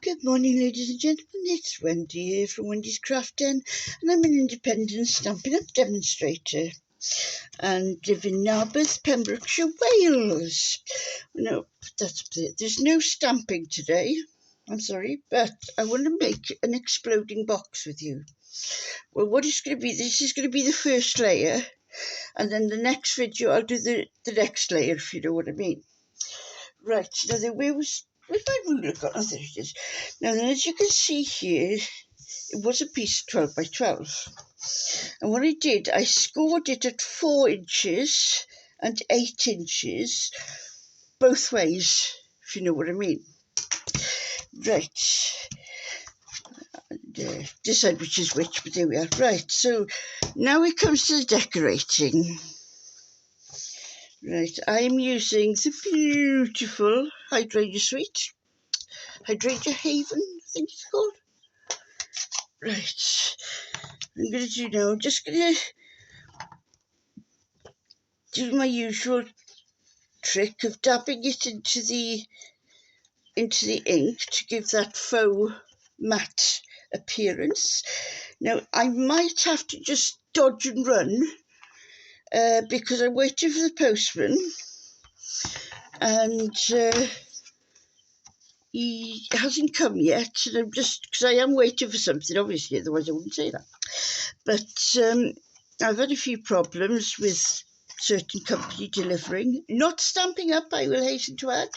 Good morning, ladies and gentlemen. It's Wendy here from Wendy's Craft Den, and I'm an independent Stampin' Up demonstrator and live in Narberth, Pembrokeshire, Wales. No, that's it. There's no stamping today. I'm sorry, but I want to make an exploding box with you. Well, what it's going to be, this is going to be the first layer, and then the next video I'll do the next layer, if you know what I mean. Right, now where's my ruler gone? Oh, there it is. Now then, as you can see here, it was a piece 12 by 12. And what I did, I scored it at 4 inches and 8 inches, both ways, if you know what I mean. Right. And, decide which is which, but there we are. Right, so now it comes to the decorating. Right, I'm using the beautiful Hydragea Haven, I think it's called. Right, I'm going to do now, I'm just going to do my usual trick of dabbing it into the ink to give that faux matte appearance. Now, I might have to just dodge and run because I'm waiting for the postman, and he hasn't come yet, and I'm just, because I am waiting for something, obviously, otherwise I wouldn't say that. But I've had a few problems with certain company delivering. Not Stampin' Up, I will hasten to add.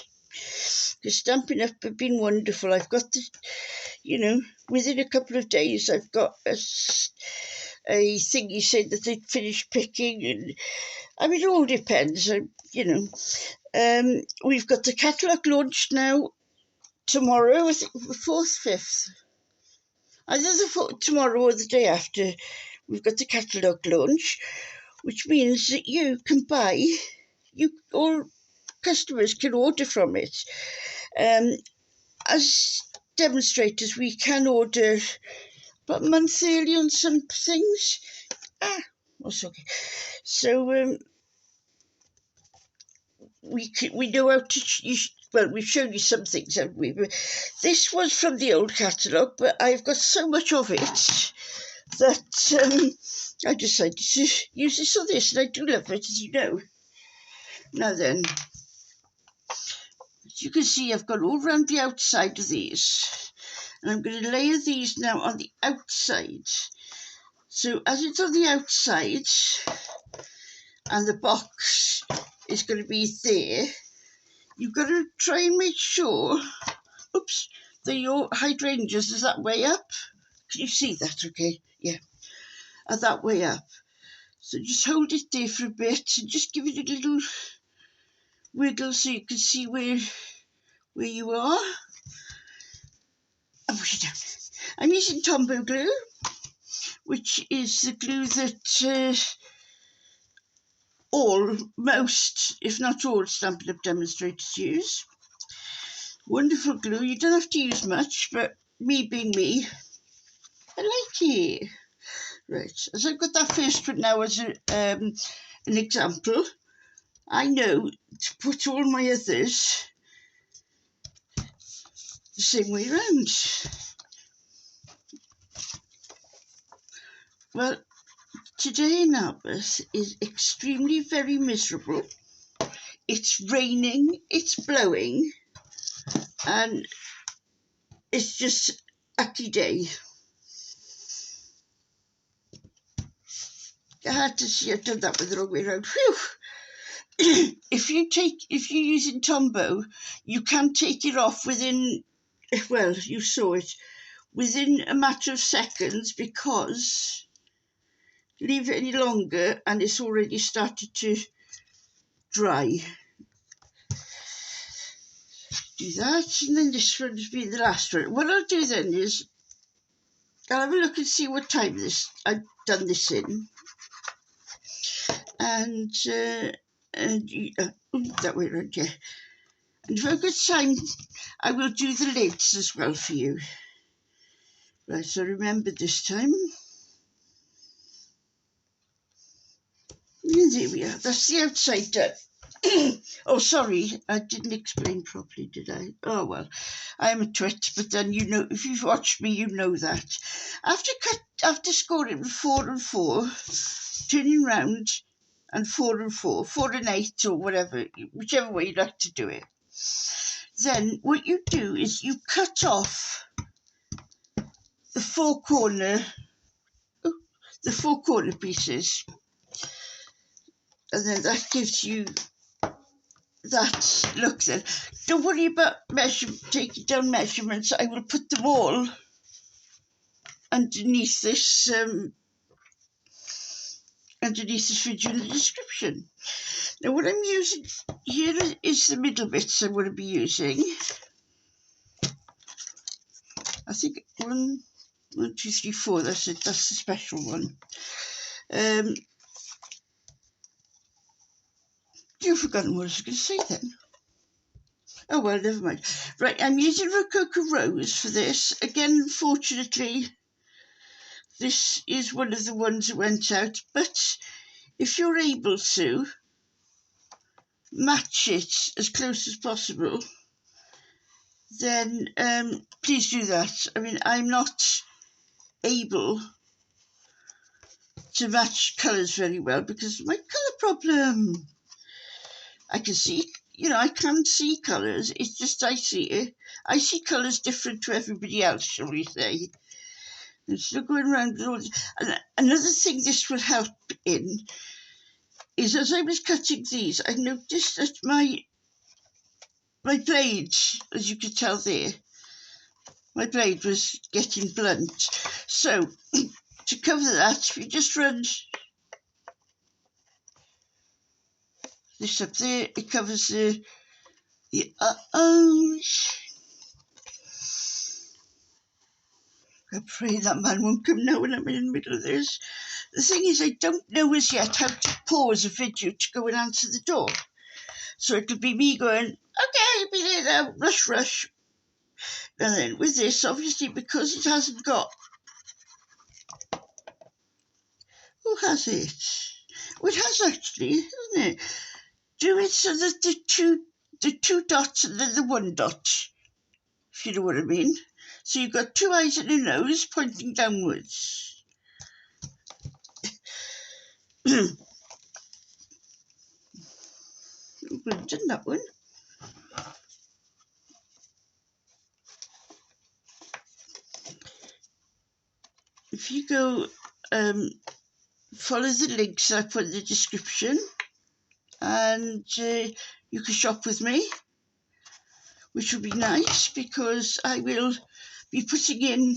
Because Stampin' Up have been wonderful. I've got the, within a couple of days, I've got a thing you said that they'd finished picking. And I mean, it all depends, we've got the catalogue launched now tomorrow, I think, 4th, 5th. Either tomorrow or the day after, we've got the catalogue launch, which means that you can buy, all customers can order from it. As demonstrators, we can order about a month early on some things. That's okay. So we know how to. Well, we've shown you some things, haven't we? But this was from the old catalogue, but I've got so much of it that I decided to use this on this, and I do love it, as you know. Now then, as you can see, I've got all around the outside of these, and I'm going to layer these now on the outside. So as it's on the outside, and the box is going to be there, you've got to try and make sure, that your hydrangeas is that way up. Can you see that? Okay, yeah, are that way up. So just hold it there for a bit and just give it a little wiggle so you can see where you are. And push it down. I'm using Tombow glue, which is the glue that most, if not all, Stampin' Up demonstrators use. Wonderful glue. You don't have to use much, but me being me, I like it. Right, as I've got that first one now as an example, I know to put all my others the same way around. Well, today in Narberth is extremely very miserable. It's raining, it's blowing, and it's just a lucky day. I had to see I've done that with the wrong way around. Whew. If you're using Tombow, you can take it off within, well, you saw it, within a matter of seconds, because leave it any longer and it's already started to dry. Do that, and then this one will be the last one. What I'll do then is I'll have a look and see what time I've done this in, and that way around, yeah. And if I've got time, I will do the lids as well for you. Right, so remember this time. And there we are. That's the outside done. Oh, sorry, I didn't explain properly, did I? Oh, well, I'm a twit, but then you know, if you've watched me, you know that. After scoring 4 and 4, turning round and 4 and 4, 4 and 8, or whatever, whichever way you like to do it, then what you do is you cut off the four corner pieces, and then that gives you that look. Then don't worry about taking down measurements. I will put them all underneath this video in the description. Now what I'm using here is the middle bits I'm going to be using. I think 1, 2, 3, 4, that's it, that's the special one. You've forgotten what I was going to say then. Oh well, never mind. Right, I'm using Rococo Rose for this. Again, unfortunately, this is one of the ones that went out, but if you're able to match it as close as possible, then please do that. I mean, I'm not able to match colours very well because of my colour problem. I can see, I can see colours. It's just I see colours different to everybody else, shall we say. Instead of going around with all this. And another thing this will help in is as I was cutting these, I noticed that my blade, as you could tell there, my blade was getting blunt. So to cover that, we just run this up there. It covers the I pray that man won't come now when I'm in the middle of this. The thing is, I don't know as yet how to pause a video to go and answer the door. So it'll be me going, okay, be there now, rush, rush. And then with this, obviously, because it hasn't got... Who has it? Well, it has actually, hasn't it? Do it so that the two dots and then the one dot, if you know what I mean. So you've got 2 eyes and a nose pointing downwards. I've done that one. If you go follow the links I put in the description, and you can shop with me, which would be nice because I will be putting in,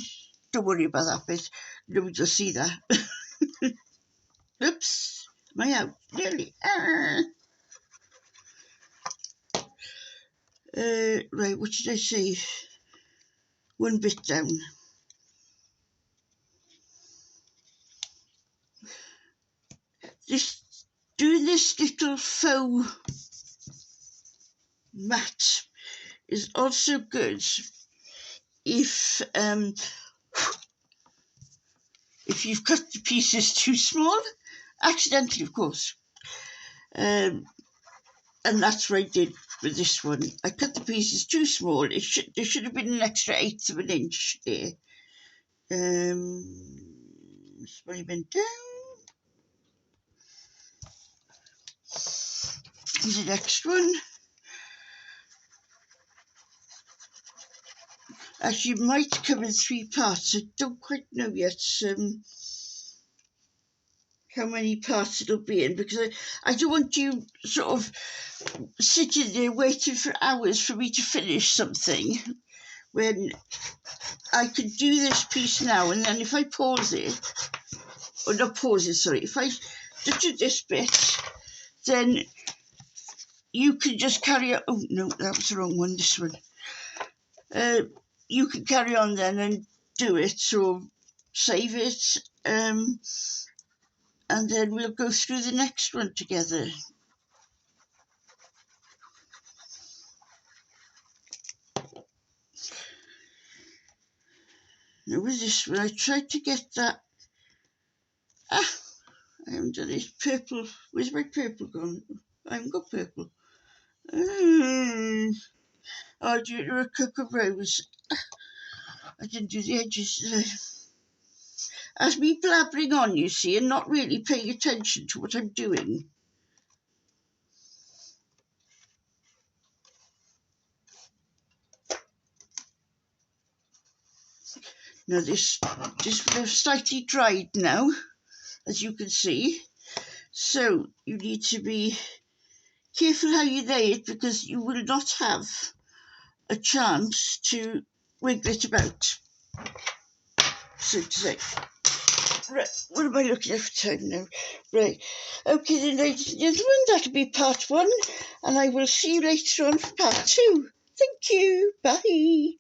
don't worry about that bit, nobody will see that. Oops, am I out? Nearly. Right, what did I say? One bit down. Doing this little faux mat is also good if you've cut the pieces too small, accidentally of course, and that's what I did with this one. I cut the pieces too small. There should have been an extra 1/8 of an inch there. Experiment down. Here's the next one. Actually, it might come in 3 parts. I don't quite know yet how many parts it'll be in, because I don't want you sort of sitting there waiting for hours for me to finish something when I could do this piece now, and then if I pause it, or not pause it, sorry, if I just do this bit, then you can just carry on. Oh no, that was the wrong one, this one. You can carry on then and do it, or save it, and then we'll go through the next one together. Now with this one, I tried to get that. I haven't done it. Purple. Where's my purple gone? I haven't got purple. I'll do it with a cocoa rose. I didn't do the edges. That's me blabbering on, you see, and not really paying attention to what I'm doing. Now this would have slightly dried now, as you can see. So you need to be careful how you lay it, because you will not have a chance to wiggle it about, so to say. Right, what am I looking at for time now? Right, okay then, ladies and gentlemen, that'll be part 1, and I will see you later on for part 2. Thank you, bye.